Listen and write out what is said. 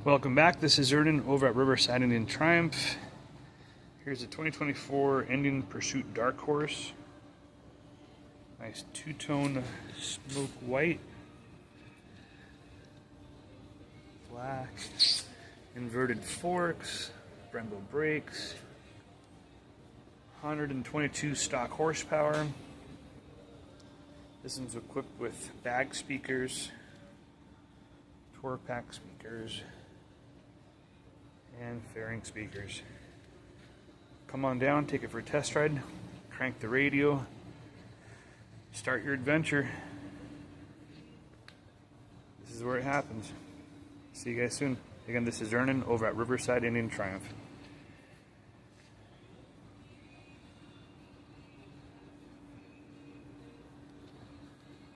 Welcome back. This is Erden over at Riverside Indian Triumph. Here's a 2024 Indian Pursuit Dark Horse. Nice two-tone smoke white, black, inverted forks, Brembo brakes, 122 stock horsepower. This one's equipped with bag speakers, tour pack speakers, and fairing speakers. Come on down, take it for a test ride, crank the radio, start your adventure. This is where it happens. See you guys soon. Again, this is Erden over at Riverside Indian Triumph.